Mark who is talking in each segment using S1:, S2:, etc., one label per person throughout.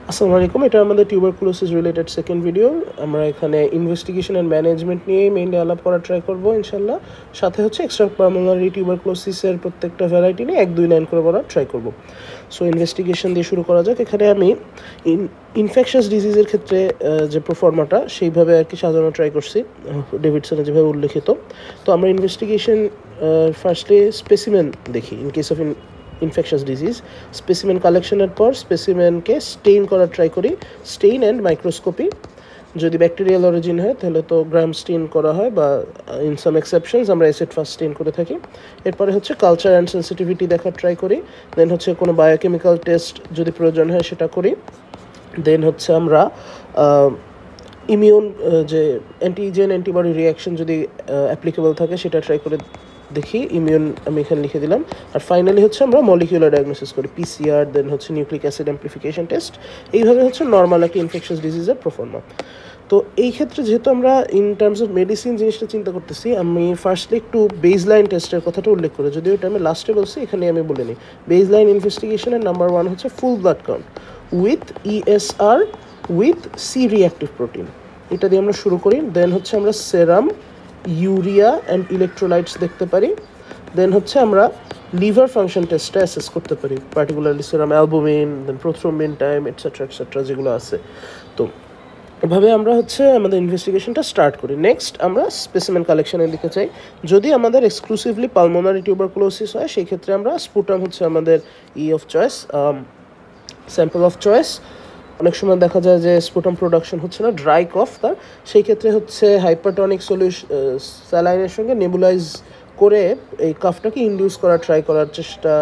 S1: আসসালামু আলাইকুম। এটা আমাদের টিউবারকুলোসিস রিলেটেড সেকেন্ড ভিডিও। আমরা এখানে ইনভেস্টিগেশন অ্যান্ড ম্যানেজমেন্ট নিয়ে মেইনলি আলাপ করা ট্রাই করব ইনশাল্লাহ। সাথে হচ্ছে এক্সট্রা পালমোনারি টিউবারকুলোসিসের প্রত্যেকটা ভ্যারাইটি নিয়ে 1-2 লাইন করে পড়ার ট্রাই করব। সো ইনভেস্টিগেশন দিয়ে শুরু করা যাক। এখানে আমি ইনফেকশাস ডিজিজের ক্ষেত্রে যে প্রোফর্মাটা সেইভাবে আর কি সাজানো ট্রাই করছি, ডেভিডসনে যেভাবে উল্লেখিত। তো আমরা ইনভেস্টিগেশন ফার্স্টে স্পেসিমেন দেখি। In case of infectious disease specimen কালেকশনের পর স্পেসিমেনকে স্টেইন করার ট্রাই করি, স্টেইন অ্যান্ড মাইক্রোস্কোপি। যদি ব্যাকটেরিয়াল অরিজিন হয় তাহলে তো গ্রাম স্টেইন করা হয়, বা ইন সাম এক্সেপশনস আমরা অ্যাসিড ফার্স্ট স্টেইন করে থাকি। এরপরে হচ্ছে কালচার অ্যান্ড সেন্সিটিভিটি দেখার ট্রাই করি। দেন হচ্ছে কোনো বায়োকেমিক্যাল টেস্ট যদি প্রয়োজন হয় সেটা করি। দেন হচ্ছে আমরা ইমিউন যে অ্যান্টিজেন অ্যান্টিবডি রিয়াকশন যদি অ্যাপ্লিকেবল থাকে সেটা ট্রাই করে দেখি। ইমিউন আমি এখানে লিখে দিলাম। আর ফাইনালি হচ্ছে আমরা মলিকিউলার ডায়াগনোসিস করি, পিসিআর, দেন হচ্ছে নিউক্লিক অ্যাসিড অ্যাম্প্লিফিকেশন টেস্ট। এইভাবে হচ্ছে নর্মাল একটা ইনফেকশাস ডিজিজের প্রোফর্মা। তো এই ক্ষেত্রে যেহেতু আমরা ইন টার্মস অফ মেডিসিন জিনিসটা চিন্তা করতেছি, আমি ফার্স্টলি একটু বেসলাইন টেস্টের কথাটা উল্লেখ করি, যদিও এটা আমি লাস্টে বলছি, এখানে আমি বলে নিই। বেসলাইন ইনভেস্টিগেশনের নাম্বার 1 হচ্ছে full blood count with ESR with C reactive protein. এটা দিয়ে আমরা শুরু করি। দেন হচ্ছে আমরা সেরাম, ইউরিয়া অ্যান্ড ইলেকট্রোলাইটস দেখতে পারি। দেন হচ্ছে আমরা লিভার ফাংশন টেস্টটা অ্যাসেস করতে পারি, পার্টিকুলারলি সেরাম অ্যালবুমিন, দেন প্রোথ্রোম্বিন টাইম, এটসেট্রা যেগুলো আছে। তো এভাবে আমরা হচ্ছে আমাদের ইনভেস্টিগেশনটা স্টার্ট করি। নেক্সট আমরা স্পেসিমেন কালেকশনের দিকে চাই। যদি আমাদের এক্সক্লুসিভলি পালমোনারি টিউবারকুলোসিস হয় সেই ক্ষেত্রে আমরা স্পুটাম হচ্ছে আমাদের of choice, sample of choice. অনেক সময় দেখা যায় যে স্পুটাম প্রোডাকশন হচ্ছে না, ড্রাই কফ, তার সেই ক্ষেত্রে হচ্ছে হাইপারটনিক স্যালাইনের সঙ্গে নেবুলাইজ করে এই কাফটাকে ইনডিউস করার ট্রাই করার চেষ্টা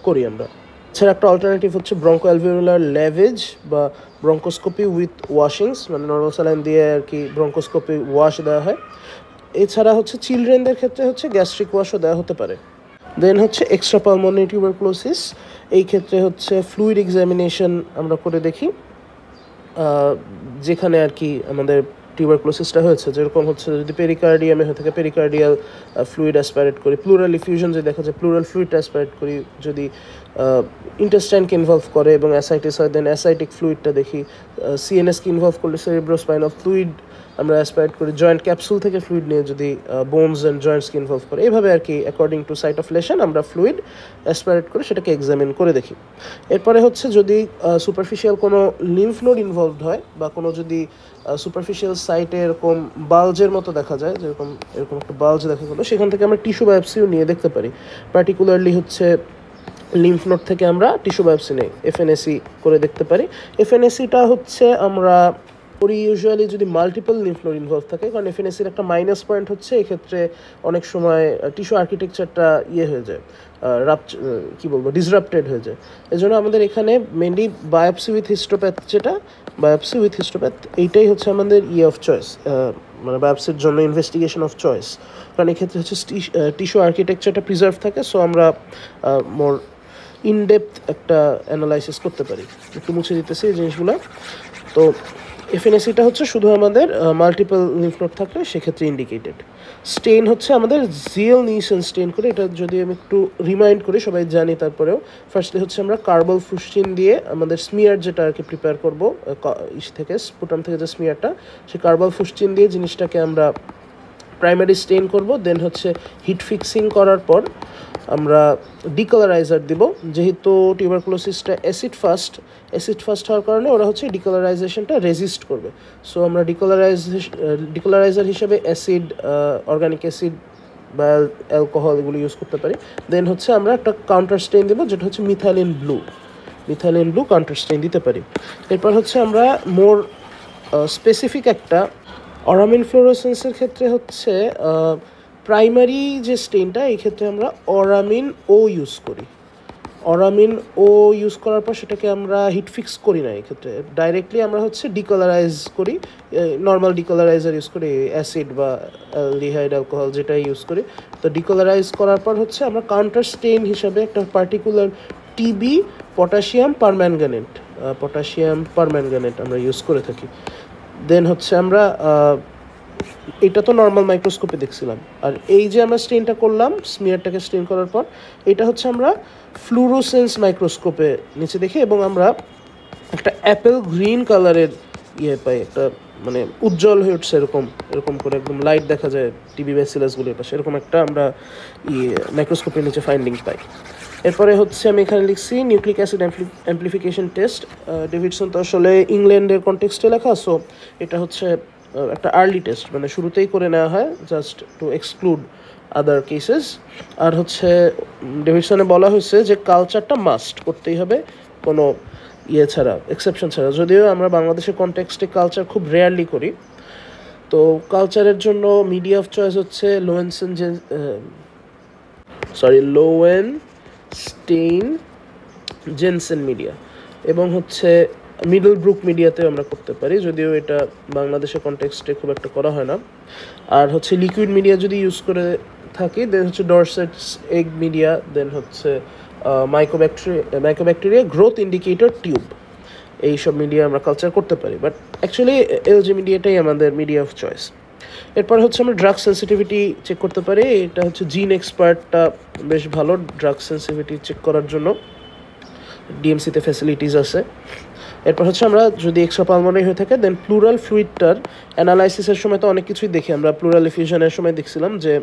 S1: করি আমরা। এছাড়া একটা অল্টারনেটিভ হচ্ছে ব্রঙ্কো অ্যালভিওলার লেভেজ বা ব্রঙ্কোস্কোপি উইথ ওয়াশিংস, মানে নর্মাল স্যালাইন দিয়ে আর কি ব্রঙ্কোস্কোপি ওয়াশ দেওয়া হয়। এছাড়া হচ্ছে চিলড্রেনদের ক্ষেত্রে হচ্ছে গ্যাস্ট্রিক ওয়াশও দেওয়া হতে পারে। দেন হচ্ছে এক্সট্রা পালমোনারি টিউবারকুলোসিস, এই ক্ষেত্রে হচ্ছে ফ্লুইড এক্সামিনেশন আমরা করে দেখি, যেখানে আর কি আমাদের টিউবারকুলোসিসটা হয়েছে। যেরকম হচ্ছে যদি পেরিকার্ডিয়ামে হয়ে থাকে পেরিকার্ডিয়াল ফ্লুইড অ্যাসপাইরেট করি, প্লুরাল ইফিউশন যদি দেখা যায় প্লুরাল ফ্লুইড অ্যাসপাইরেট করি। যদি ইন্টেস্টাইনকে ইনভলভ করে এবং অ্যাসাইটিস হয় দেন অ্যাসাইটিক ফ্লুইডটা দেখি। সিএনএসকে ইনভলভ করলে সেরিব্রোস্পাইনাল ফ্লুইড আমরা অ্যাসপাইরেট করি। জয়েন্ট ক্যাপসুল থেকে ফ্লুইড নিয়ে যদি বোনস অ্যান্ড জয়েন্টসকে ইনভলভ করে, এইভাবে আর কি according to site of lesion আমরা ফ্লুইড অ্যাসপাইরেট করে সেটাকে এক্সামিন করে দেখি। এরপরে হচ্ছে যদি সুপারফিশিয়াল কোনো লিম্ফ নোড ইনভলভড হয় বা কোনো যদি সুপারফিশিয়াল সাইটে এরকম বালজের মতো দেখা যায়, যেরকম এরকম একটা বালজ দেখা গেলো, সেখান থেকে আমরা টিস্যু বায়োপসিও নিয়ে দেখতে পারি। পার্টিকুলারলি হচ্ছে লিম্ফ নোড থেকে আমরা টিস্যু বায়োপসি নেই, এফএনএসি করে দেখতে পারি। এফএনএসিটা হচ্ছে আমরা করি ইউজুয়ালি যদি মাল্টিপল লিম্ফ নোড ইনভলভ থাকে, কারণ এফএনএসির একটা মাইনাস পয়েন্ট হচ্ছে এক্ষেত্রে অনেক সময় টিস্যু আর্কিটেকচারটা হয়ে যায়, ডিসরাপ্টেড হয়ে যায়। এই জন্য আমাদের এখানে মেনলি বায়োপসি উইথ হিস্টোপ্যাথ, যেটা বায়োপসি উইথ হিস্টোপ্যাথ এইটাই হচ্ছে আমাদের অফ চয়েস, মানে বায়োপসির জন্য ইনভেস্টিগেশন অফ চয়েস। কারণ এক্ষেত্রে হচ্ছে টিস্যু আর্কিটেকচারটা প্রিজার্ভ থাকে, সো আমরা মোর ইনডেপথ একটা অ্যানালাইসিস করতে পারি। একটু মুছে দিতেছি এই জিনিসগুলো। তো এফএনএসিটা হচ্ছে শুধু আমাদের মাল্টিপল লিম্ফ নোড থাকলে সেক্ষেত্রে ইন্ডিকেটেড। স্টেইন হচ্ছে আমাদের জিএল নিউসেন স্টেইন করে, এটা যদি আমি একটু রিমাইন্ড করি, সবাই জানি তারপরেও। ফার্স্টলি হচ্ছে আমরা কার্বল ফুস্টিন দিয়ে আমাদের স্মিয়ার যেটা আর কি প্রিপেয়ার করবো থেকে স্পুটাম থেকে যে স্মিয়ারটা, সেই কার্বল ফুস্টিন দিয়ে জিনিসটাকে আমরা প্রাইমারি স্টেইন করব। দেন হচ্ছে হিট ফিক্সিং করার পর আমরা ডিকালারাইজার দিব। যেহেতু টিউবারকুলোসিসটা অ্যাসিড ফাস্ট হওয়ার কারণে ওরা হচ্ছে ডিকালারাইজেশনটা রেজিস্ট করবে। সো আমরা ডিকালারাইজার হিসেবে অ্যাসিড, অর্গানিক অ্যাসিড বা অ্যালকোহল এগুলো ইউজ করতে পারি। দেন হচ্ছে আমরা একটা কাউন্টার স্টেইন দেবো, যেটা হচ্ছে মিথাইলিন ব্লু কাউন্টার স্টেইন দিতে পারি। এরপর হচ্ছে আমরা মোর স্পেসিফিক একটা অরামিন ফ্লোরোসেন্সের ক্ষেত্রে হচ্ছে প্রাইমারি যে স্টেইনটা, এই ক্ষেত্রে আমরা অরামিন ও ইউজ করি। অরামিন ও ইউজ করার পর সেটাকে আমরা হিট ফিক্স করি না, এক্ষেত্রে ডাইরেক্টলি আমরা হচ্ছে ডিকালারাইজ করি, নর্মাল ডিকালারাইজার ইউজ করি, অ্যাসিড বা অ্যালডিহাইড অ্যালকোহল যেটা ইউজ করি। তো ডিকালারাইজ করার পর হচ্ছে আমরা কাউন্টার স্টেইন হিসাবে একটা পার্টিকুলার টিবি পটাশিয়াম পারম্যাঙ্গানেট আমরা ইউজ করে থাকি। দেন হচ্ছে আমরা এটা তো নর্মাল মাইক্রোস্কোপে দেখছিলাম। আর এই যে আমরা স্টেইনটা করলাম, স্মিয়ারটাকে স্টেইন করার পর, এটা হচ্ছে আমরা ফ্লুরোসেন্স মাইক্রোস্কোপে নিচে দেখি এবং আমরা একটা অ্যাপেল গ্রিন কালারের ইয়ে পাই, একটা মানে উজ্জ্বল হয়ে উঠছে এরকম এরকম করে একদম লাইট দেখা যায় টিবি ব্যাসিলাসগুলির পাশে, এরকম একটা আমরা মাইক্রোস্কোপের নিচে ফাইন্ডিং পাই। এরপরে হচ্ছে আমি এখানে লিখছি nucleic acid amplification test. Davidson তো আসলে ইংল্যান্ডের কনটেক্সটে লেখা, সো এটা হচ্ছে একটা আর্লি টেস্ট, মানে শুরুতেই করে নেওয়া হয় just to exclude other cases. আর হচ্ছে ডেভিডসনে বলা হয়েছে যে কালচারটা মাস্ট করতেই হবে, কোনো ইয়ে ছাড়া, এক্সেপশন ছাড়া। যদিও আমরা বাংলাদেশের কনটেক্সটে কালচার খুব রেয়ারলি করি। তো কালচারের জন্য মিডিয়া অফ চয়েস হচ্ছে লোয়েনস্টেইন জেনসেন মিডিয়া, এবং হচ্ছে মিডল ব্রুক মিডিয়াতে আমরা করতে পারি, যদিও এটা বাংলাদেশের কনটেক্সটে খুব একটা করা হয় না। আর হচ্ছে লিকুইড মিডিয়া যদি ইউজ করে থাকি দেন হচ্ছে ডরসেটস এগ মিডিয়া, দেন হচ্ছে মাইক্রোব্যাকটেরিয়া গ্রোথ ইন্ডিকেটর টিউব, এইসব মিডিয়া আমরা কালচার করতে পারি। বাট অ্যাকচুয়ালি এলজি মিডিয়াটাই আমাদের মিডিয়া অফ চয়েস। এরপর হচ্ছে আমরা ড্রাগ সেন্সিটিভিটি চেক করতে পারি। এটা হচ্ছে জিন এক্সপার্টটা বেশ ভালো ড্রাগ সেন্সিটিভিটি চেক করার জন্য, ডিএমসিতে ফ্যাসিলিটিস আছে। এরপর হচ্ছে আমরা যদি এক্সট্রা পালমোনারি হয়ে থাকে দেন প্লুরাল ফ্লুইডটার অ্যানালাইসিসের সময় তো অনেক কিছুই দেখি আমরা। প্লুরাল এফিউশনের সময় দেখছিলাম যে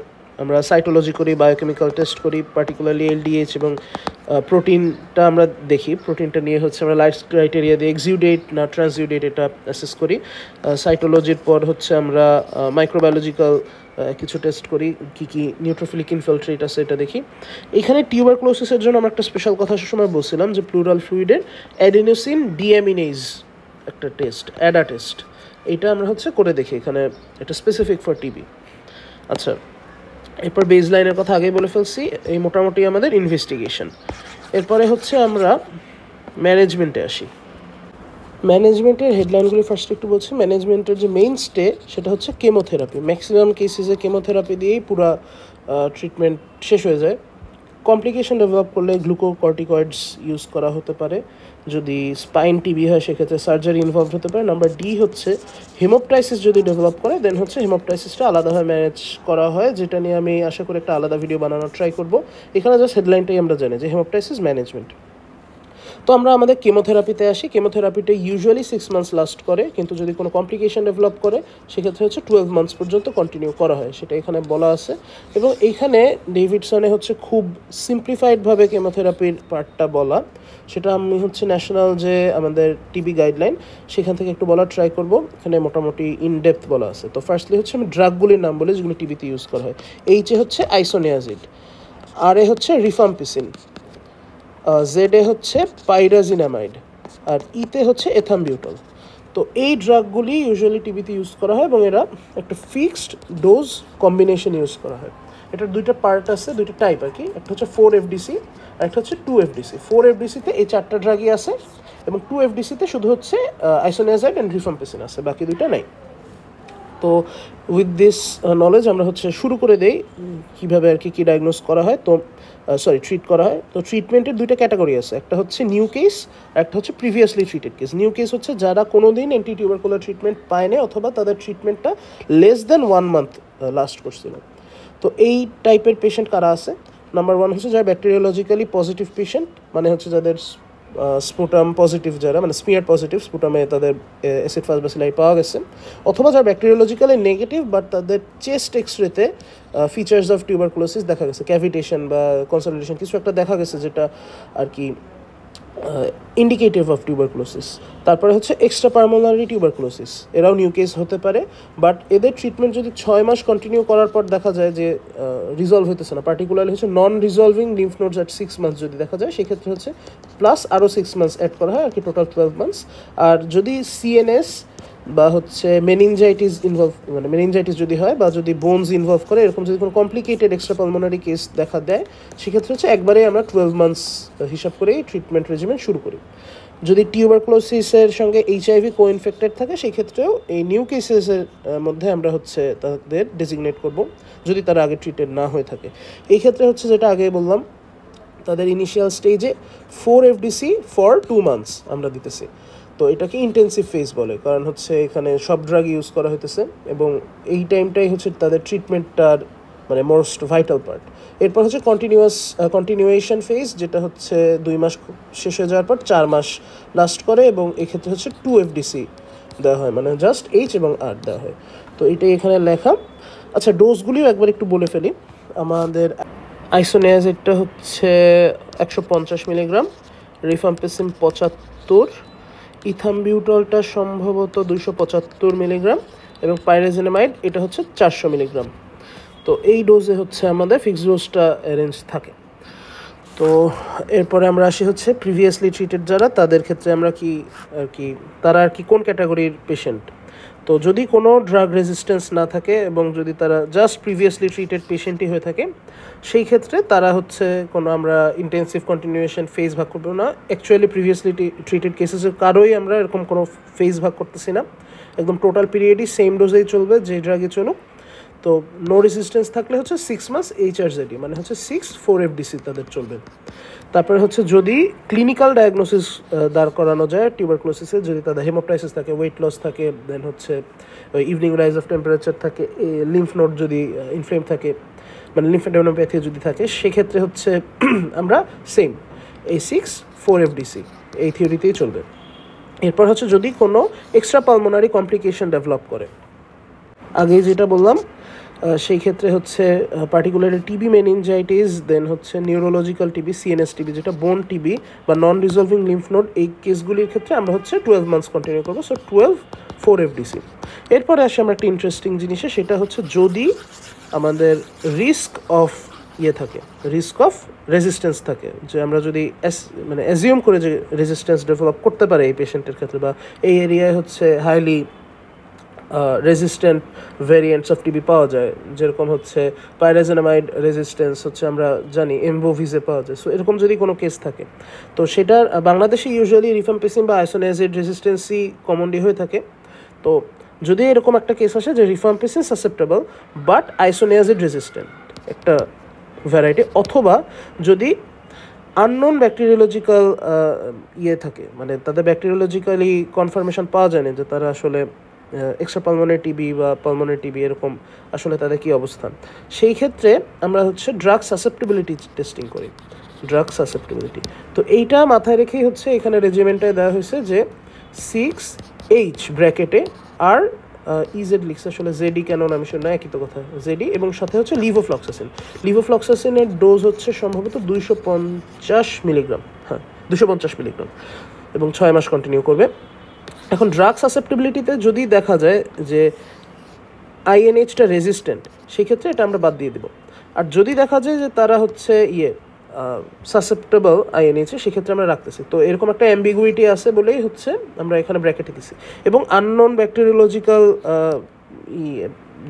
S1: আমরা সাইটোলজি করি, বায়োকেমিক্যাল টেস্ট করি, পার্টিকুলারলি এলডিএইচ এবং প্রোটিনটা আমরা দেখি। প্রোটিনটা নিয়ে হচ্ছে আমরা লাইট ক্রাইটেরিয়া দিয়ে এক্সিউডেট না ট্রান্সিউডেট এটা অ্যাসেস করি। সাইটোলজির পর হচ্ছে আমরা মাইক্রোবায়োলজিক্যাল কিছু টেস্ট করি, কী নিউট্রোফিলিক ইনফিলট্রেট আছে এটা দেখি। এখানে টিউবারক্লোসিসের জন্য আমরা একটা স্পেশাল কথা সময় বলছিলাম যে প্লুরাল ফ্লুইডের অ্যাডিনোসিন ডিঅ্যামিনেজ একটা টেস্ট, অ্যাডা টেস্ট, এইটা আমরা হচ্ছে করে দেখি এখানে, এটা স্পেসিফিক ফর টিবি। আচ্ছা, এরপর বেজ লাইনের কথা আগেই বলে ফেলছি, এই মোটামুটি আমাদের ইনভেস্টিগেশন। এরপরে হচ্ছে আমরা ম্যানেজমেন্টে আসি। ম্যানেজমেন্টের হেডলাইনগুলি ফার্স্ট একটু বলছি। ম্যানেজমেন্টের যে মেইন স্টে সেটা হচ্ছে কেমোথেরাপি। ম্যাক্সিমাম কেসেসে কেমোথেরাপি দিয়েই পুরো ট্রিটমেন্ট শেষ হয়ে যায়। কমপ্লিকেশন ডেভেলপ করলে গ্লুকোকর্টিকয়েডস ইউজ করা হতে পারে। যদি স্পাইন টিবি হয় সেক্ষেত্রে সার্জারি ইনভলভ হতে পারে। নাম্বার ডি হচ্ছে হেমোপটাইসিস যদি ডেভেলপ করে দেন হচ্ছে হেমোপটাইসিসটা আলাদাভাবে ম্যানেজ করা হয়, যেটা নিয়ে আমি আশা করি একটা আলাদা ভিডিও বানানোর ট্রাই করব। এখানে জাস্ট হেডলাইনটাই আমরা জানি যে হেমোপটাইসিস ম্যানেজমেন্ট। তো আমরা আমাদের কেমোথেরাপিতে আসি। কেমোথেরাপিটা ইউজুয়ালি 6 মান্থস লাস্ট করে, কিন্তু যদি কোনো কমপ্লিকেশন ডেভেলপ করে সেক্ষেত্রে হচ্ছে 12 মান্থস পর্যন্ত কন্টিনিউ করা হয়, সেটা এখানে বলা আছে। এবং এইখানে ডেভিডসনে হচ্ছে খুব সিম্পলিফাইডভাবে কেমোথেরাপির পার্টটা বলা, সেটা আমি হচ্ছে ন্যাশনাল যে আমাদের টিবি গাইডলাইন সেখান থেকে একটু বলার ট্রাই করব। এখানে মোটামুটি ইনডেপথ বলা আছে। তো ফার্স্টলি হচ্ছে আমি ড্রাগগুলির নাম বলি যেগুলো টিবিতে ইউজ করা হয়। এইচে হচ্ছে আইসোনিয়াজিড, আর এ হচ্ছে রিফাম্পিসিন, জেডে হচ্ছে পাইরাজিনামাইড, আর ইতে হচ্ছে এথামবিউটল। তো এই ড্রাগগুলি ইউজুয়ালি টিবিতে ইউজ করা হয় এবং এরা একটা ফিক্সড ডোজ কম্বিনেশন ইউজ করা হয়। এটার দুইটা পার্ট আছে, দুইটা টাইপ আর কি। একটা হচ্ছে 4FDC আর একটা হচ্ছে 2FDC। 4FDCতে এই 4টা ড্রাগই আছে এবং 2FDCতে শুধু হচ্ছে আইসোনিয়াজাইড অ্যান্ড রিফাম্পিসিন আছে, বাকি দুইটা নাই। তো উইথ দিস নলেজ আমরা হচ্ছে শুরু করে দেই কীভাবে আর কি ডায়াগনোস করা হয়, তো ট্রিট করা হয়। তো ট্রিটমেন্টের দুইটা ক্যাটাগরি আছে, একটা হচ্ছে নিউ কেস, একটা হচ্ছে previously treated case. New case হচ্ছে যারা কোনো দিন অ্যান্টিটিউবারকুলার ট্রিটমেন্ট পায়নি অথবা তাদের ট্রিটমেন্টটা লেস দেন 1 মান্থ লাস্ট করছিল। তো এই টাইপের পেশেন্ট কারা আছে? নাম্বার 1 হচ্ছে যারা ব্যাকটেরিওলজিক্যালি পজিটিভ পেশেন্ট, মানে হচ্ছে যাদের স্পুটাম পজিটিভ, যারা মানে স্মিয়ার পজিটিভ, স্পুটামে তাদের অ্যাসিড ফাস্ট ব্যাসিলাই পাওয়া গেছে, অথবা যারা ব্যাকটেরিওলজিক্যালি নেগেটিভ বাট তাদের চেস্ট এক্সরেতে ফিচার্স অফ টিউবারকুলোসিস দেখা গেছে, ক্যাভিটেশন বা কনসলিডেশন কিছু একটা দেখা গেছে যেটা আর কি ইন্ডিকেটিভ অফ টিউবারকুলোসিস। তারপরে হচ্ছে এক্সট্রা পালমোনারি টিউবারকুলোসিস, এরাও নিউ কেস হতে পারে, বাট এদের ট্রিটমেন্ট যদি 6 মাস কন্টিনিউ করার পর দেখা যায় যে রিজলভ হতেছে না, পার্টিকুলারলি হচ্ছে non resolving lymph nodes at 6 months যদি দেখা যায়, সেক্ষেত্রে হচ্ছে প্লাস আরও 6 মান্থস অ্যাড করা হয় আর কি, টোটাল 12 মান্থস। আর যদি সিএনএস বা হচ্ছে মেনিনজাইটিস ইনভলভ, মানে মেনিনজাইটিস যদি হয় বা যদি বোনস ইনভলভ করে, এরকম যদি কোনো কমপ্লিকেটেড এক্সট্রা পালমোনারি কেস দেখা দেয়, সেক্ষেত্রে হচ্ছে একবারেই আমরা 12 মান্থস হিসাব করেই ট্রিটমেন্ট রেজিমেন্ট শুরু করি। যদি টিউবারকুলোসিসের সঙ্গে এইচআইভি কো ইনফেক্টেড থাকে সেক্ষেত্রেও এই নিউ কেসেসের মধ্যে আমরা হচ্ছে তাদের ডেজিগনেট করব, যদি তারা আগে ট্রিটেড না হয়ে থাকে। এই ক্ষেত্রে হচ্ছে যেটা আগে বললাম, তাদের ইনিশিয়াল স্টেজে 4FDC ফর 2 মান্থস আমরা দিতেছি। তো এটাকে ইন্টেন্সিভ ফেজ বলে, কারণ হচ্ছে এখানে সব ড্রাগ ইউজ করা হইতেছে এবং এই টাইমটাই হচ্ছে তাদের ট্রিটমেন্টটার মানে মোস্ট ভাইটাল পার্ট। এরপর হচ্ছে কন্টিনিউয়েশন ফেজ, যেটা হচ্ছে 2 মাস শেষ হয়ে যাওয়ার পর 4 মাস লাস্ট করে, এবং এক্ষেত্রে হচ্ছে 2 FDC দেওয়া হয়, মানে জাস্ট H এবং R দেওয়া হয়। তো এটাই এখানে লেখা। আচ্ছা, ডোজগুলিও একবার একটু বলে ফেলি। আমাদের আইসোনিয়াজিডটা হচ্ছে 150 মিলিগ্রাম, রিফাম্পিসিন 75, ইথামবিউটলটা সম্ভবত 275 মিলিগ্রাম, এবং পাইরাজিনামাইড এটা হচ্ছে 400 মিলিগ্রাম। তো এই ডোজে হচ্ছে আমাদের ফিক্সড ডোজটা অ্যারেঞ্জ থাকে। তো এরপরে আমরা আসি হচ্ছে প্রিভিয়াসলি ট্রিটেড যারা, তাদের ক্ষেত্রে আমরা তারা আর কি কোন ক্যাটাগরির পেশেন্ট। তো যদি কোনো ড্রাগ রেজিস্ট্যান্স না থাকে এবং যদি তারা জাস্ট প্রিভিয়াসলি ট্রিটেড পেশেন্টই হয়ে থাকে, সেই ক্ষেত্রে তারা হচ্ছে কোনো আমরা ইন্টেন্সিভ কন্টিনিউয়েশন ফেজ ভাগ করবো না। অ্যাকচুয়ালি প্রিভিয়াসলি ট্রিটেড কেসেসের কারোই আমরা এরকম কোনো ফেজ ভাগ করতেছি না, একদম টোটাল পিরিয়ডই সেম ডোজেই চলবে যে ড্রাগে চলুক। তো নো রেজিস্ট্যান্স থাকলে হচ্ছে 6 মাস HRZD, মানে হচ্ছে 6 4FDC তাদের চলবে। তারপরে হচ্ছে যদি ক্লিনিক্যাল ডায়াগনোসিস দাঁড় করানো যায় টিউবারকুলোসিসে, যদি তাদের হেমোপ্টাইসিস থাকে, ওয়েট লস থাকে, দেন হচ্ছে ইভিনিং রাইজ অফ টেম্পারেচার থাকে, লিম্ফ নোড যদি ইনফ্লেম থাকে, মানে লিম্ফোডেনোপ্যাথি যদি থাকে, সেক্ষেত্রে হচ্ছে আমরা সেম এই 6 4FDC এই থিওরিতেই চলবে। এরপর হচ্ছে যদি কোনো এক্সট্রা পালমোনারি কমপ্লিকেশন ডেভেলপ করে, আগে যেটা বললাম সেই ক্ষেত্রে হচ্ছে পার্টিকুলারলি টিবি মেনিনজাইটিস, দেন হচ্ছে নিউরোলজিক্যাল টিবি, CNS টিবি যেটা বোন টিবি বা নন রিজলভিং লিম্ফ নোড, এই কেসগুলির ক্ষেত্রে আমরা হচ্ছে 12 মান্থস কন্টিনিউ করবো। So 12 4FDC। এরপরে আসে আমরা একটা ইন্টারেস্টিং জিনিসে, সেটা হচ্ছে যদি আমাদের রিস্ক অফ থাকে, রিস্ক অফ রেজিস্ট্যান্স থাকে, যে আমরা যদি মানে অ্যাজিউম করে যে রেজিস্ট্যান্স ডেভেলপ করতে পারে এই পেশেন্টের ক্ষেত্রে, বা এই এরিয়ায় হচ্ছে highly resistant variants of TB পাওয়া যায়, যেরকম হচ্ছে পাইরাজিনামাইড রেজিস্ট্যান্স হচ্ছে আমরা জানি এমবোভিজে পাওয়া যায়। সো এরকম যদি কোনো কেস থাকে, তো সেটার বাংলাদেশে ইউজুয়ালি রিফাম্পিসিন বা আইসোনিয়াজিড রেজিস্ট্যান্সই কমনলি হয়ে থাকে। তো যদি এরকম একটা কেস আসে যে rifampicin susceptible but isoniazid resistant একটা ভ্যারাইটি, অথবা যদি আননোন ব্যাকটেরিওলজিক্যাল থাকে, মানে তাদের ব্যাকটেরিওলজিক্যালি কনফার্মেশন পাওয়া যায়নি যে তারা আসলে এক্সট্রা পালমোনারি টিবি বা পালমোনারি টিবি এরকম আসলে তাদের কী অবস্থান, সেই ক্ষেত্রে আমরা হচ্ছে ড্রাগ সাসেপ্টেবিলিটি টেস্টিং করি, ড্রাগ সাসেপ্টেবিলিটি। তো এইটা মাথায় রেখেই হচ্ছে এখানে রেজিমেন্টটায় দেওয়া হয়েছে যে 6H ব্র্যাকেটে আর ইজেড লিখছে, আসলে জেডি কেন নাম শুনে একই তো কথা, জেডি, এবং সাথে হচ্ছে লিভোফ্লক্সাসিন। লিভোফ্লক্সাসিনের ডোজ হচ্ছে সম্ভবত 250 মিলিগ্রাম, হ্যাঁ 250 মিলিগ্রাম, এবং 6 মাস কন্টিনিউ করবে। এখন ড্রাগ সাসেপ্টেবিলিটিতে যদি দেখা যায় যে INH-টা রেজিস্ট্যান্ট, সেক্ষেত্রে এটা আমরা বাদ দিয়ে দেবো। আর যদি দেখা যায় যে তারা হচ্ছে সাসেপ্টেবল INH, সেক্ষেত্রে আমরা রাখতেছি। তো এরকম একটা অ্যাম্বিগুইটি আছে বলেই হচ্ছে আমরা এখানে ব্র্যাকেটে দিছি। এবং আননোন ব্যাকটেরিওলজিক্যাল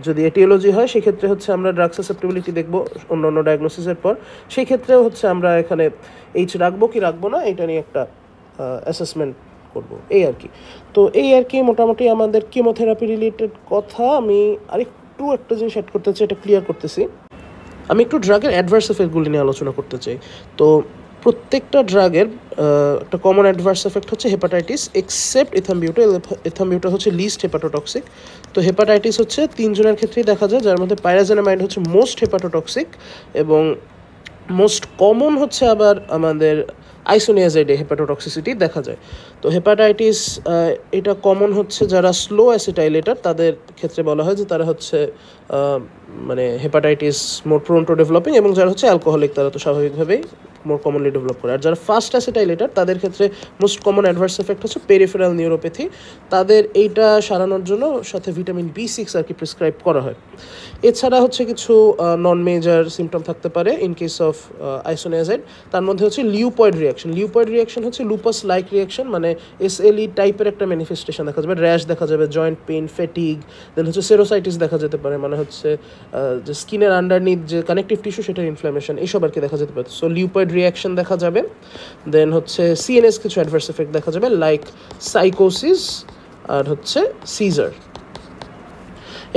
S1: যদি এটিওলজি হয়, সেক্ষেত্রে হচ্ছে আমরা ড্রাগ সাসেপ্টেবিলিটি দেখবো অন্য অন্য ডায়াগনোসিসের পর, সেই ক্ষেত্রেও হচ্ছে আমরা এখানে H রাখবো কি রাখবো না এটা নিয়ে একটা অ্যাসেসমেন্ট করবো, এই আর কি। তো এই আর কি মোটামুটি আমাদের কেমোথেরাপি রিলেটেড কথা। আমি আরেকটু একটা জিনিস অ্যাড করতে চাই, এটা ক্লিয়ার করতেছি। আমি একটু ড্রাগের অ্যাডভার্স এফেক্টগুলি নিয়ে আলোচনা করতে চাই। তো প্রত্যেকটা ড্রাগের একটা কমন অ্যাডভার্স এফেক্ট হচ্ছে হেপাটাইটিস, এক্সেপ্ট ইথামবিউটাল। ইথামবিউটাল হচ্ছে লিস্ট হেপাটোটক্সিক। তো হেপাটাইটিস হচ্ছে 3 জনের ক্ষেত্রেই দেখা যায়, যার মধ্যে পাইরাজিনামাইড হচ্ছে মোস্ট হেপাটোটক্সিক, এবং মোস্ট কমন হচ্ছে আবার আমাদের আইসোনিয়াজাইডে হেপাটোটক্সিসিটি দেখা যায়। তো হেপাটাইটিস এটা কমন হচ্ছে যারা স্লো অ্যাসিটাইলেটার, তাদের ক্ষেত্রে বলা হয় যে তারা হচ্ছে মানে হেপাটাইটিস মোর প্রোন টু ডেভেলপিং, এবং যারা হচ্ছে অ্যালকোহলিক তারা তো স্বাভাবিকভাবেই মোর কমনলি ডেভেলপ করে। আর যারা ফাস্ট অ্যাসিটাইলেটার তাদের ক্ষেত্রে মোস্ট কমন অ্যাডভার্স এফেক্ট হচ্ছে পেরিফেরাল নিউরোপ্যাথি। তাদের এইটা সারানোর জন্য সাথে ভিটামিন B6 আর কি প্রেসক্রাইব করা হয়। এছাড়া হচ্ছে কিছু নন মেজর সিমটম থাকতে পারে ইন কেস অফ আইসোনিয়াজাইড। তার মধ্যে হচ্ছে লিউপয়েড রিয়াকশন। লিউপয়েড রিয়াকশন হচ্ছে লুপাস লাইক রিয়াকশন, মানে SLE টাইপের একটা ম্যানিফেস্টেশন দেখা যাবে, র্যাশ দেখা যাবে, জয়েন্ট পেইন, ফ্যাটিগ, দেন হচ্ছে সেরোসাইটিস দেখা যেতে পারে, মানে হচ্ছে যে স্কিনের আন্ডারনিথ যে কানেকটিভ টিস্যু সেটার ইনফ্ল্যামেশন, এইসব আর কি দেখা যেতে পারে। সো লিউপয়েড রিয়াকশন দেখা যাবে। দেন হচ্ছে CNS কিছু অ্যাডভার্স এফেক্ট দেখা যাবে, লাইক সাইকোসিস আর হচ্ছে সিজার।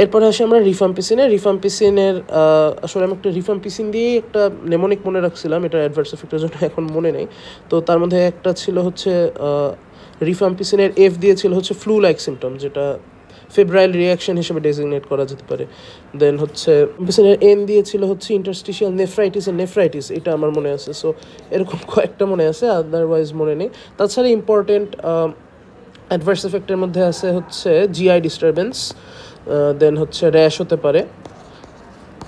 S1: এরপরে আসে আমরা রিফাম্পিসিনের আসলে আমি একটা রিফাম্পিসিন দিয়েই একটা নেমোনিক মনে রাখছিলাম, এটা অ্যাডভার্স এফেক্টের জন্য এখন মনে নেই। তো তার মধ্যে একটা ছিল হচ্ছে রিফাম্পিসিনের F দিয়েছিল হচ্ছে ফ্লু লাইক সিমটম, যেটা ফেব্রাইল রিয়াকশন হিসেবে ডেজিগনেট করা যেতে পারে। দেন হচ্ছে পিছনের এন দিয়েছিল হচ্ছে ইন্টারস্টিশিয়াল নেফ্রাইটিস, এটা আমার মনে আছে। সো এরকম কয়েকটা মনে আছে, আদারওয়াইজ মনে নেই। তাছাড়া ইম্পর্টেন্ট অ্যাডভার্স এফেক্টের মধ্যে আছে হচ্ছে জিআই ডিস্টারবেন্স, দেন হচ্ছে র্যাশ হতে পারে,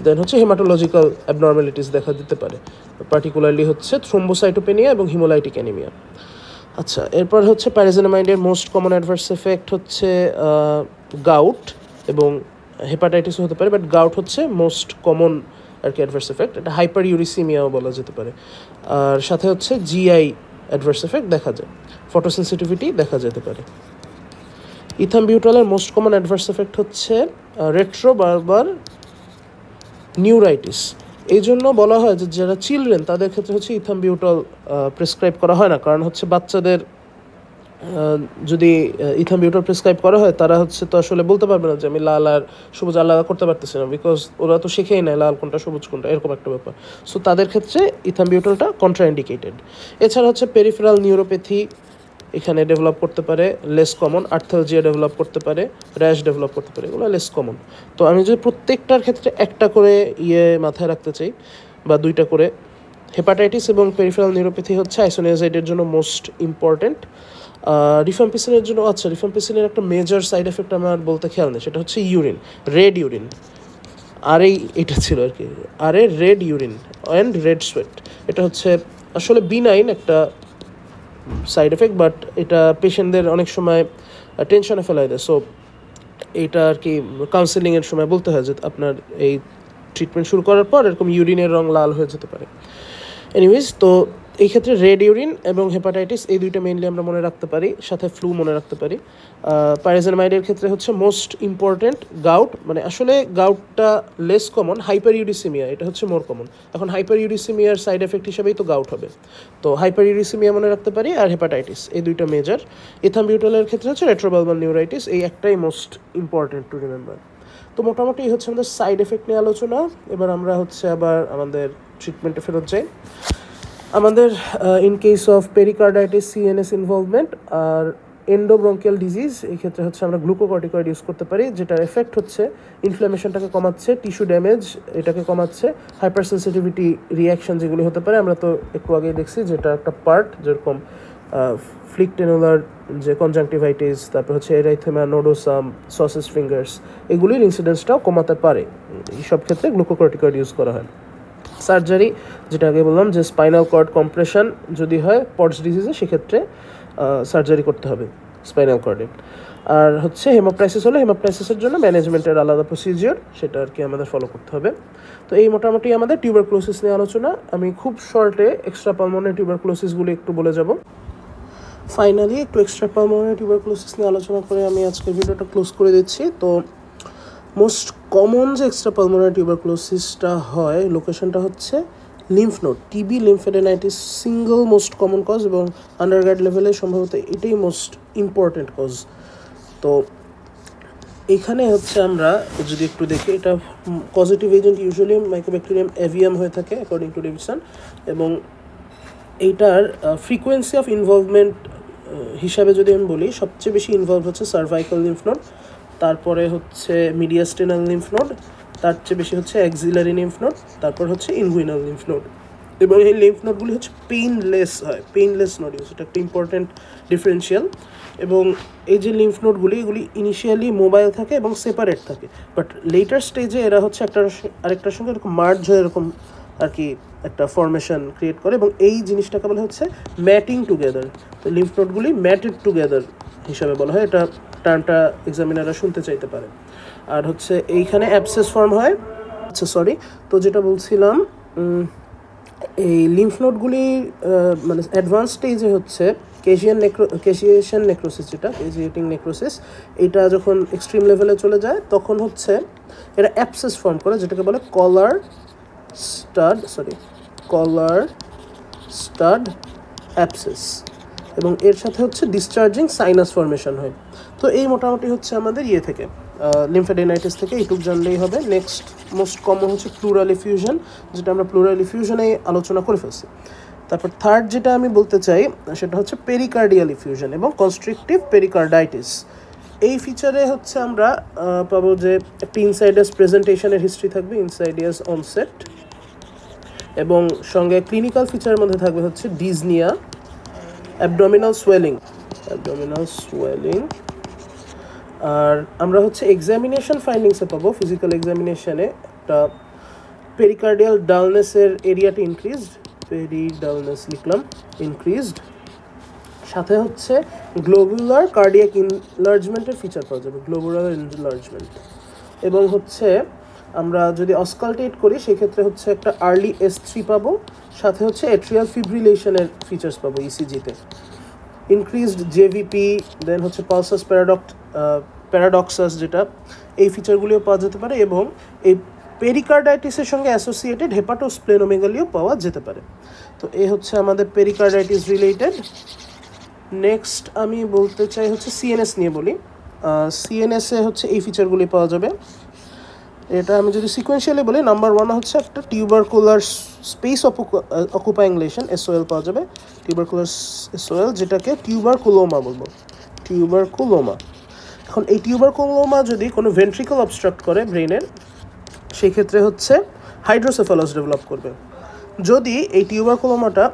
S1: দেন হচ্ছে হেমাটোলজিক্যাল অ্যাবনর্মালিটিস দেখা দিতে পারে, পার্টিকুলারলি হচ্ছে থ্রোম্বোসাইটোপেনিয়া এবং হিমোলাইটিক অ্যানিমিয়া। আচ্ছা, এরপর হচ্ছে প্যারাজেনামাইডের মোস্ট কমন অ্যাডভার্স এফেক্ট হচ্ছে গাউট এবং হেপাটাইটিসও হতে পারে, বাট গাউট হচ্ছে মোস্ট কমন আর কি অ্যাডভার্স এফেক্ট। এটা হাইপার ইউরিসিমিয়াও বলা যেতে পারে। আর সাথে হচ্ছে জিআই অ্যাডভার্স এফেক্ট দেখা যায়, ফটোসেন্সিটিভিটি দেখা যেতে পারে। ইথামবিউটলের মোস্ট কমন অ্যাডভার্স এফেক্ট হচ্ছে রেট্রোবার্বার নিউরাইটিস। এই জন্য বলা হয় যে যারা চিলড্রেন তাদের ক্ষেত্রে হচ্ছে ইথামবিউটল প্রেসক্রাইব করা হয় না, কারণ হচ্ছে বাচ্চাদের যদি ইথামবিউটল প্রেসক্রাইব করা হয় তারা হচ্ছে তো আসলে বলতে পারবে না যে আমি লাল আর সবুজ আলাদা করতে পারতেছি না, বিকজ ওরা তো শিখেই নেয় লাল কোনটা সবুজ কোনটা, এরকম একটা ব্যাপার। সো তাদের ক্ষেত্রে ইথামবিউটলটা কন্ট্রাইন্ডিকেটেড। এছাড়া হচ্ছে পেরিফেরাল নিউরোপ্যাথি এখানে ডেভেলপ করতে পারে, লেস কমন। আর্থালজিয়া ডেভেলপ করতে পারে, র্যাশ ডেভেলপ করতে পারে, এগুলো লেস কমন। তো আমি যদি প্রত্যেকটার ক্ষেত্রে একটা করে মাথায় রাখতে চাই বা দুইটা করে, হেপাটাইটিস এবং পেরিফেরাল নিউরোপ্যাথি হচ্ছে আইসোনিয়াজাইডের জন্য মোস্ট ইম্পর্ট্যান্ট। রিফাম্পিসিনের জন্য, আচ্ছা রিফাম্পিসিনের একটা মেজর সাইড এফেক্ট আমার বলতে খেয়াল নেই, সেটা হচ্ছে ইউরিন, রেড ইউরিন। এটা ছিল আর কি, red urine and red sweat. এটা হচ্ছে আসলে বিনাইন একটা সাইড এফেক্ট, বাট এটা পেশেন্টদের অনেক সময় টেনশনে ফেলাই দেয়। সো এটা আর কি কাউন্সেলিংয়ের সময় বলতে হয় যে আপনার এই ট্রিটমেন্ট শুরু করার পর এরকম ইউরিনের রং লাল হয়ে যেতে পারে। এনিওয়েজ, তো এই ক্ষেত্রে রেড ইউরিন এবং হেপাটাইটিস এই দুইটা মেইনলি আমরা মনে রাখতে পারি, সাথে ফ্লু মনে রাখতে পারি। প্যারাজেনামাইডের ক্ষেত্রে হচ্ছে মোস্ট ইম্পর্ট্যান্ট গাউট, মানে আসলে গাউটটা লেস কমন, হাইপার ইউরিসিমিয়া এটা হচ্ছে মোর কমন। এখন হাইপার ইউরিসিমিয়ার সাইড এফেক্ট হিসেবেই তো গাউট হবে, তো হাইপার ইউরিসিমিয়া মনে রাখতে পারি, আর হেপাটাইটিস এই দুইটা মেজর। ইথামবিউটলের ক্ষেত্রে হচ্ছে রেট্রোবালবার নিউরাইটিস, এই একটাই মোস্ট ইম্পর্ট্যান্ট টু রিমেম্বার। তো মোটামুটি এই হচ্ছে আমাদের সাইড এফেক্ট নিয়ে আলোচনা। এবার আমরা হচ্ছে আবার আমাদের ট্রিটমেন্টে ফেরত যাই। আমাদের in case of pericarditis, CNS involvement আর এন্ডোব্রঙ্কিয়াল ডিজিজ, এই ক্ষেত্রে হচ্ছে আমরা গ্লুকোকর্টিকয়েড ইউজ করতে পারি, যেটার এফেক্ট হচ্ছে ইনফ্ল্যামেশনটাকে কমাচ্ছে, টিস্যু ড্যামেজ এটাকে কমাচ্ছে, হাইপার সেন্সিটিভিটি রিয়াকশন যেগুলি হতে পারে আমরা তো একটু আগেই দেখছি, যেটা একটা পার্ট, যেরকম ফ্লিকটেনুলার যে কনজাংটিভাইটিস, তারপর হচ্ছে এরাইথেমা নোডোসাম, সসেজ ফিঙ্গার্স, এগুলির ইনসিডেন্সটাও কমাতে পারে। এইসব ক্ষেত্রে গ্লুকোকর্টিকয়েড ইউজ করা হয়। সার্জারি, যেটা আগে বললাম যে স্পাইনাল কর্ড কম্প্রেশন যদি হয় পটস ডিজিজে, সেক্ষেত্রে সার্জারি করতে হবে স্পাইনাল কর্ডে। আর হচ্ছে হেমোপ্রাইসিস হলে হেমোপ্রাইসিসের জন্য ম্যানেজমেন্টের আলাদা প্রসিজিওর, সেটা আর কি আমাদের ফলো করতে হবে। তো এই মোটামুটি আমাদের টিউবারকুলোসিস নিয়ে আলোচনা। আমি খুব শর্টে এক্সট্রা পালমোনারি টিউবারকুলোসিসগুলো একটু বলে যাব। ফাইনালি একটু এক্সট্রা পালমোনারি টিউবারকুলোসিস নিয়ে আলোচনা করে আমি আজকের ভিডিওটা ক্লোজ করে দিচ্ছি। তো মোস্ট কমন যে এক্সট্রা পালমোনারি টিউবারকুলোসিসটা হয়, লোকেশনটা হচ্ছে lymph node, TB, lymphadenitis single most common cause, এবং আন্ডারগ্রেড লেভেলে সম্ভবত এটাই মোস্ট ইম্পর্টেন্ট কজ। তো এখানে হচ্ছে আমরা যদি একটু দেখি, এটা পজিটিভ এজেন্ট ইউজুয়ালি মাইকোব্যাকটেরিয়াম এভিয়াম হয়ে থাকে অ্যাকর্ডিং টু ডেভিডসন, এবং এইটার ফ্রিকোয়েন্সি অফ ইনভলভমেন্ট হিসাবে যদি আমি বলি, সবচেয়ে বেশি ইনভলভ হচ্ছে সার্ভাইকাল লিম্ফ নোড, তারপরে হচ্ছে মিডিয়াস্টেনাল লিম্ফ নোড, তার চেয়ে বেশি হচ্ছে অ্যাক্সিলারি লিম্ফ নোড, তারপর হচ্ছে ইনগুইনাল লিম্ফ নোড। এবং এই লিম্ফ নোডগুলি হচ্ছে পেইনলেস হয়, পেইনলেস নোডিউলস, এটা একটা ইম্পর্টেন্ট ডিফারেন্সিয়াল। এবং এই যে লিম্ফ নোডগুলি, এগুলি ইনিশিয়ালি মোবাইল থাকে এবং সেপারেট থাকে, বাট লেটার স্টেজে এরা হচ্ছে আরেকটার সঙ্গে এরকম মার্জ হয়ে এরকম আর কি একটা ফরমেশন ক্রিয়েট করে, এবং এই জিনিসটাকে বলা হচ্ছে ম্যাটিং টুগেদার। তো লিম্ফ নোডগুলি ম্যাটেড টুগেদার হিসাবে বলা হয়, এটা টার্মটা এক্সামিনাররা শুনতে চাইতে পারে। আর হচ্ছে এইখানে অ্যাবসেস ফর্ম হয়। আচ্ছা সরি, তো যেটা বলছিলাম, এই লিম্ফ নোডগুলি মানে অ্যাডভান্স স্টেজে হচ্ছে কেশিয়েশন নেক্রোসিস, যেটা কেজিয়েটিং নেক্রোসিস, এটা যখন এক্সট্রিম লেভেলে চলে যায় তখন হচ্ছে এটা অ্যাবসেস ফর্ম করে, যেটাকে বলে কলার স্টাড অ্যাবসেস, এবং এর সাথে হচ্ছে ডিসচার্জিং সাইনাস ফর্মেশন হয়। তো এই মোটামুটি হচ্ছে আমাদের থেকে লিম্ফেডেনাইটিস থেকে এইটুক জানলেই হবে। নেক্সট মোস্ট কমন হচ্ছে প্লুরাল এফিউশন, যেটা আমরা প্লুরাল এফিউশনে আলোচনা করে ফেলছি। তারপর থার্ড যেটা আমি বলতে চাই সেটা হচ্ছে পেরিকার্ডিয়াল এফিউশন এবং কনস্ট্রিকটিভ পেরিকার্ডাইটিস। এই ফিচারে হচ্ছে আমরা পাবো যে একটা ইনসাইডাস প্রেজেন্টেশনের হিস্ট্রি থাকবে, ইনসাইডিয়াস অনসেট, এবং সঙ্গে ক্লিনিক্যাল ফিচারের মধ্যে থাকবে হচ্ছে ডিজনিয়া, অ্যাবডোমিনাল সোয়েলিং, আর আমরা হচ্ছে এক্সামিনেশন ফাইন্ডিংসে পাবো ফিজিক্যাল এক্সামিনেশনে একটা পেরিকার্ডিয়াল ডালনেসের এরিয়াটা ইনক্রিজড, পেরিডালনেস লিখলাম, ইনক্রিজড, সাথে হচ্ছে গ্লোবুলার কার্ডিয়াক ইনলার্জমেন্টের ফিচার পাওয়া যাবে, গ্লোবুলার ইনলার্জমেন্ট, এবং হচ্ছে আমরা যদি অসকালটেট করি সেক্ষেত্রে হচ্ছে একটা আর্লি S3 পাবো, সাথে হচ্ছে এট্রিয়াল ফিব্রিলেশনের ফিচার্স পাবো ইসিজিতে, ইনক্রিজড জেভিপি, দেন হচ্ছে পালসাস প্যারাডক্সাস যেটা, এই ফিচারগুলিও পাওয়া যেতে পারে, এবং এই পেরিকার্ডাইটিসের সঙ্গে অ্যাসোসিয়েটেড হেপাটোস্প্লেনোমেগালিও পাওয়া যেতে পারে। তো এই হচ্ছে আমাদের পেরিকার্ডাইটিস রিলেটেড। নেক্সট আমি বলতে চাই হচ্ছে সিএনএস নিয়ে বলি। সিএনএসে হচ্ছে এই ফিচারগুলি পাওয়া যাবে। এটা আমি যদি সিকোয়েন্সিয়ালি বলি, নাম্বার 1 হচ্ছে একটা tubercular space occupying lesion SOL পাওয়া যাবে, টিউবারকুলার SOL, যেটাকে টিউবারকুলোমা বলবো, টিউবারকুলোমা। এখন এই টিউবারকুলোমা যদি কোনো ভেন্ট্রিকল অবস্ট্রাক্ট করে ব্রেনের, সেই ক্ষেত্রে হচ্ছে হাইড্রোসেফালাস ডেভেলপ করবে। যদি এই টিউবারকুলোমাটা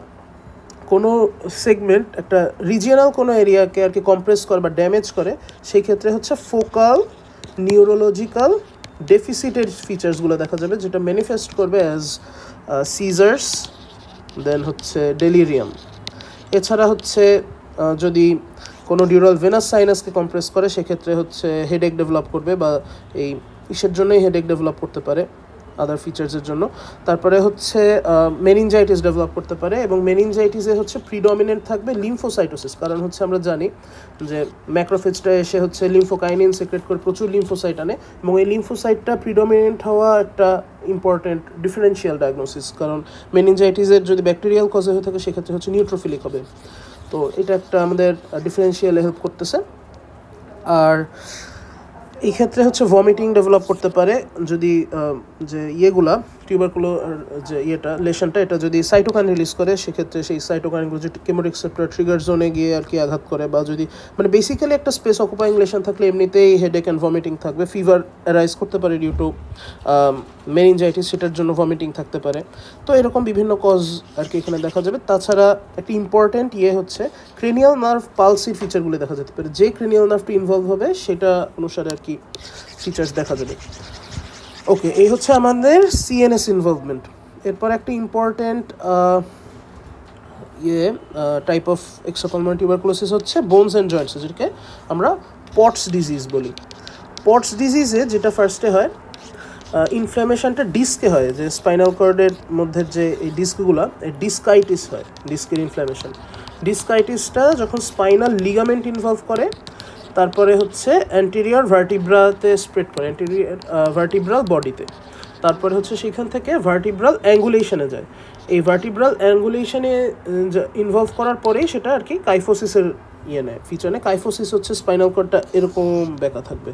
S1: কোনো সেগমেন্ট, একটা রিজিয়নাল কোনো এরিয়াকে আর কি কম্প্রেস করে বা ড্যামেজ করে, সেই ক্ষেত্রে হচ্ছে ফোকাল নিউরোলজিক্যাল ডেফিসিটের ফিচার্সগুলো দেখা যাবে, যেটা ম্যানিফেস্ট করবে অ্যাজ সিজার্স, দেন হচ্ছে ডেলিরিয়াম। এছাড়া হচ্ছে যদি কোনো ডিউরাল ভেনাস সাইনাসকে কম্প্রেস করে, সেক্ষেত্রে হচ্ছে হেডেক ডেভেলপ করবে, বা এই ইসের জন্যই হেডেক ডেভেলপ করতে পারে, আদার ফিচার্সের জন্য। তারপরে হচ্ছে মেনিনজাইটিস ডেভেলপ করতে পারে, এবং মেনিনজাইটিসে হচ্ছে প্রিডমিনেন্ট থাকবে লিম্ফোসাইটোসিস, কারণ হচ্ছে আমরা জানি যে ম্যাক্রোফেজটা এসে হচ্ছে লিম্ফোকাইনিন সিক্রেট করে প্রচুর লিম্ফোসাইট আনে, এবং এই লিম্ফোসাইটটা প্রিডমিনেন্ট হওয়া একটা ইম্পর্টেন্ট ডিফারেন্সিয়াল ডায়াগনোসিস, কারণ মেনিনজাইটিসের যদি ব্যাকটেরিয়াল কজে হয়ে থাকে সেক্ষেত্রে হচ্ছে নিউট্রোফিলিক হবে। তো এটা একটা আমাদের ডিফারেন্সিয়ালে হেল্প করতেছে। আর এই ক্ষেত্রে হচ্ছে ভমিটিং ডেভেলপ করতে পারে যদি যে ইয়েগুলা টিউবারকুলো যে ইয়েটা লেশনটা, এটা যদি সাইটোকাইন রিলিজ করে, সেক্ষেত্রে সেই সাইটোকাইনগুলো যদি কেমোরিসেপ্টর ট্রিগার জোনে গিয়ে আর কি আঘাত করে, বা যদি মানে বেসিক্যালি একটা স্পেস অকুপাইং লেশন থাকলে এমনিতেই হেডেক অ্যান্ড ভমিটিং থাকবে, ফিভার অ্যারাইজ করতে পারে ডিউ টু মেনিনজাইটিস, সেটার জন্য ভমিটিং থাকতে পারে। তো এরকম বিভিন্ন কজ আর কি এখানে দেখা যাবে। তাছাড়া একটা ইম্পর্ট্যান্ট হচ্ছে ক্রেনিয়াল নার্ভ পালসির ফিচারগুলো দেখা যেতে পারে, যে ক্রেনিয়াল নার্ভটি ইনভলভ হবে সেটা অনুসারে আর কি ফিচার্স দেখা যাবে। ওকে, এই হচ্ছে আমাদের সিএনএস ইনভলভমেন্ট। এরপর একটা ইম্পর্ট্যান্ট টাইপ অফ এক্সট্রাপালমোনারি টিউবারকুলোসিস হচ্ছে বোনস অ্যান্ড জয়েন্টস, যেটাকে আমরা পটস ডিজিজ বলি। পটস ডিজিজে যেটা ফার্স্টে হয়, ইনফ্ল্যামেশনটা ডিস্কে হয়, যে স্পাইনাল কর্ডের মধ্যে যে এই ডিস্কগুলো, এই ডিস্কাইটিস হয়, ডিস্কের ইনফ্ল্যামেশন। ডিস্কাইটিসটা যখন স্পাইনাল লিগামেন্ট ইনভলভ করে, তারপরে হচ্ছে অ্যান্টেরিয়র ভার্টিব্রাতে স্প্রেড করে, অ্যান্টেরিয়র ভার্টিব্রাল বডিতে, তারপরে হচ্ছে সেখান থেকে ভার্টিব্রাল অ্যাঙ্গুলেশনে যায়। এই ভার্টিব্রাল অ্যাঙ্গুলেশনে ইনভলভ করার পরেই সেটা আর কি কাইফোসিসের নেয়, ফিচার নেয়। কাইফোসিস হচ্ছে স্পাইনাল কর্ডটা এরকম বেঁকা থাকবে,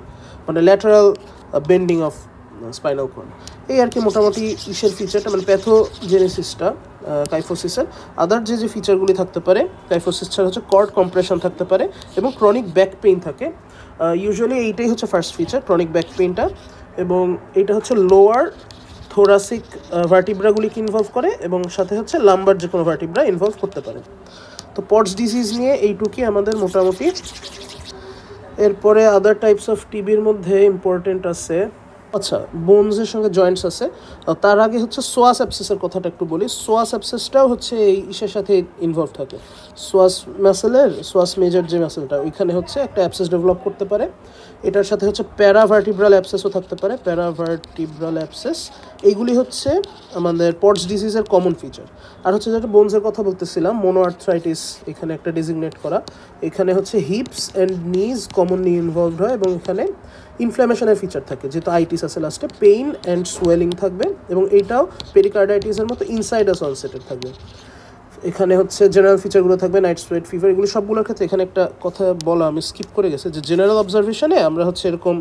S1: মানে lateral bending of spinal cord. এই আর কি মোটামুটি ইসের ফিচারটা, মানে প্যাথোজেনেসিসটা কাইফোসিসের। আদার যে ফিচারগুলি থাকতে পারে কাইফোসিস ছাড়া হচ্ছে কর্ড কম্প্রেশন থাকতে পারে, এবং ক্রনিক ব্যাক পেইন থাকে। ইউজুয়ালি এইটাই হচ্ছে ফার্স্ট ফিচার, ক্রনিক ব্যাক পেইনটা, এবং এটা হচ্ছে লোয়ার থোরাসিক ভার্টিব্রাগুলিকে ইনভলভ করে, এবং সাথে হচ্ছে লাম্বার যে কোনো ভার্টিব্রা ইনভলভ করতে পারে। তো পটস ডিজিজ নিয়ে এইটুকুই আমাদের মোটামুটি। এরপরে আদার টাইপস অফ টিবির মধ্যে ইম্পর্টেন্ট আছে, আচ্ছা বোনসের সঙ্গে জয়েন্টস আছে। তার আগে হচ্ছে সোয়াস অ্যাবসেসের কথাটা একটু বলি। সোয়াস অ্যাবসেসটাও হচ্ছে এই ইসের সাথে ইনভলভ থাকে, সোয়াস মেজর যে মাসেলটা, ওইখানে হচ্ছে একটা অ্যাবসেস ডেভেলপ করতে পারে। এটার সাথে হচ্ছে প্যারাভার্টিব্রাল অ্যাবসেসও থাকতে পারে, প্যারাভার্টিব্রাল অ্যাবসেস। এইগুলি হচ্ছে আমাদের পটস ডিজিজের কমন ফিচার। আর হচ্ছে যেটা বোনসের কথা বলতেছিলাম, মোনোআর্থ্রাইটিস এখানে একটা ডিজিগনেট করা। এখানে হচ্ছে হিপস অ্যান্ড নিজ কমনলি ইনভলভড হয়, এবং এখানে ইনফ্ল্যামেশনের ফিচার থাকে, যেহেতু আইটিস আছে লাস্টে, পেইন অ্যান্ড সোয়েলিং থাকবে, এবং এইটাও পেরিকার্ডাইটিসের মতো ইনসাইডাস অনসেটেড থাকবে। এখানে হচ্ছে জেনারেল ফিচারগুলো থাকবে, নাইট সোয়েট, ফিভার, এগুলো সবগুলোর ক্ষেত্রে। এখানে একটা কথা বলা আমি স্কিপ করে গেছে, যে জেনারেল অবজারভেশনে আমরা হচ্ছে এরকম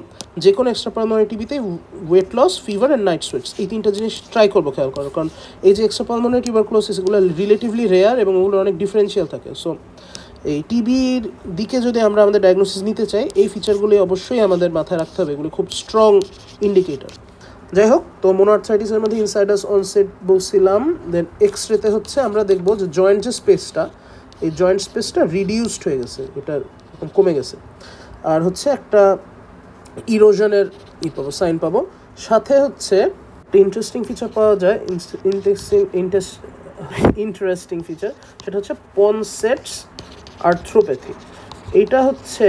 S1: যে কোনো এক্সট্রাপালমোনারি টিবিতেই weight loss, fever and night sweats, এই তিনটা জিনিস ট্রাই করবো খেয়াল করো, কারণ এই যে এক্সট্রাপালমোনারি টিউবারকুলোসিস এগুলো রিলেটিভলি রেয়ার, এবং ওগুলো অনেক ডিফারেন্সিয়াল থাকে। সো এই টিবির দিকে যদি আমরা আমাদের ডায়াগনোসিস নিতে চাই, এই ফিচারগুলি অবশ্যই আমাদের মাথায় রাখতে হবে, এগুলি খুব স্ট্রং ইন্ডিকেটর। যাই হোক, তো মোনোআর্থ্রাইটিসের মধ্যে ইনসাইডাস অনসেট বলছিলাম। দেন এক্সরেতে হচ্ছে আমরা দেখবো যে জয়েন্ট যে স্পেসটা, এই জয়েন্ট স্পেসটা রিডিউসড হয়ে গেছে, এটা কমে গেছে। আর হচ্ছে একটা ইরোশনের পাবো, সাইন পাবো। সাথে হচ্ছে একটা ইন্টারেস্টিং ফিচার পাওয়া যায়, ইন্টারেস্টিং ফিচার, সেটা হচ্ছে পনসেটস আর্থ্রোপ্যাথি। এইটা হচ্ছে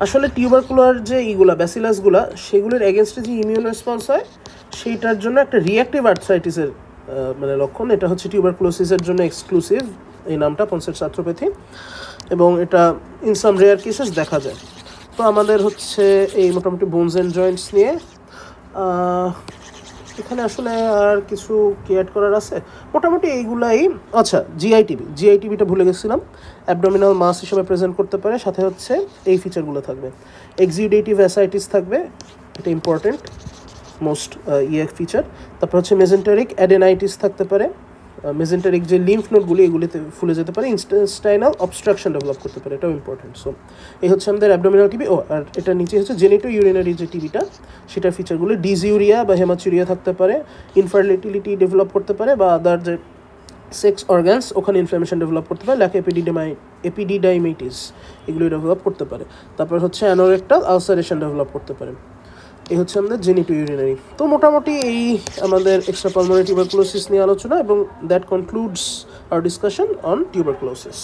S1: আসলে টিউবারকুলার যে ইগুলা ব্যাসিলাসগুলা, সেগুলোর এগেনস্টে যে ইমিউন রেসপন্স হয় সেইটার জন্য একটা রিঅ্যাক্টিভ আর্থ্রাইটিসের মানে লক্ষণ। এটা হচ্ছে টিউবারকুলোসিসের জন্য এক্সক্লুসিভ এই নামটা, পনসেটস আর্থ্রোপ্যাথি, এবং এটা ইন সাম রেয়ার কেসেস দেখা যায়। তো আমাদের হচ্ছে এই মোটামুটি বোনস অ্যান্ড জয়েন্টস নিয়ে এখানে আসলে আর কিছু কি অ্যাড করার আছে, মোটামুটি এইগুলাই। আচ্ছা, জিআইটিবিটা ভুলে গেছিলাম, অ্যাবডোমিনাল মাস হিসেবে প্রেজেন্ট করতে পারে। সাথে হচ্ছে এই ফিচারগুলো থাকবে, এক্সিউডেটিভ অ্যাসাইটিস থাকবে, এটা ইম্পর্টেন্ট মোস্ট ফিচার। তারপর হচ্ছে মেজেন্টারিক অ্যাডেনাইটিস থাকতে পারে, মেজেন্টারিক যে লিম্ফ নোডগুলি এগুলিতে ফুলে যেতে পারে, ইন্টেস্টাইনাল অবস্ট্রাকশন ডেভেলপ করতে পারে, এটাও ইম্পর্টেন্ট। সো এই হচ্ছে আমাদের অ্যাবডোমিনাল টিবি। আর এটা নিচে হচ্ছে জেনিটো ইউরিনারি যে টিবিটা, সেটার ফিচারগুলি ডিজিউরিয়া বা হেমাচুরিয়া থাকতে পারে, ইনফার্টিলিটি ডেভেলপ করতে পারে, বা আদার যে সেক্স অর্গানস ওখানে ইনফ্লামেশন ডেভেলপ করতে পারে, লাইক এপিডিডাইমাইটিস এগুলি ডেভেলপ করতে পারে। তারপর হচ্ছে অ্যানোরেক্টাল আলসারেশন ডেভেলপ করতে পারে। এই হচ্ছে আমাদের জেনিটো ইউরিনারি। তো মোটামুটি এই আমাদের এক্সট্রা পালমোনারি টিউবারকুলোসিস নিয়ে আলোচনা, এবং that concludes hour discussion on tuberculosis.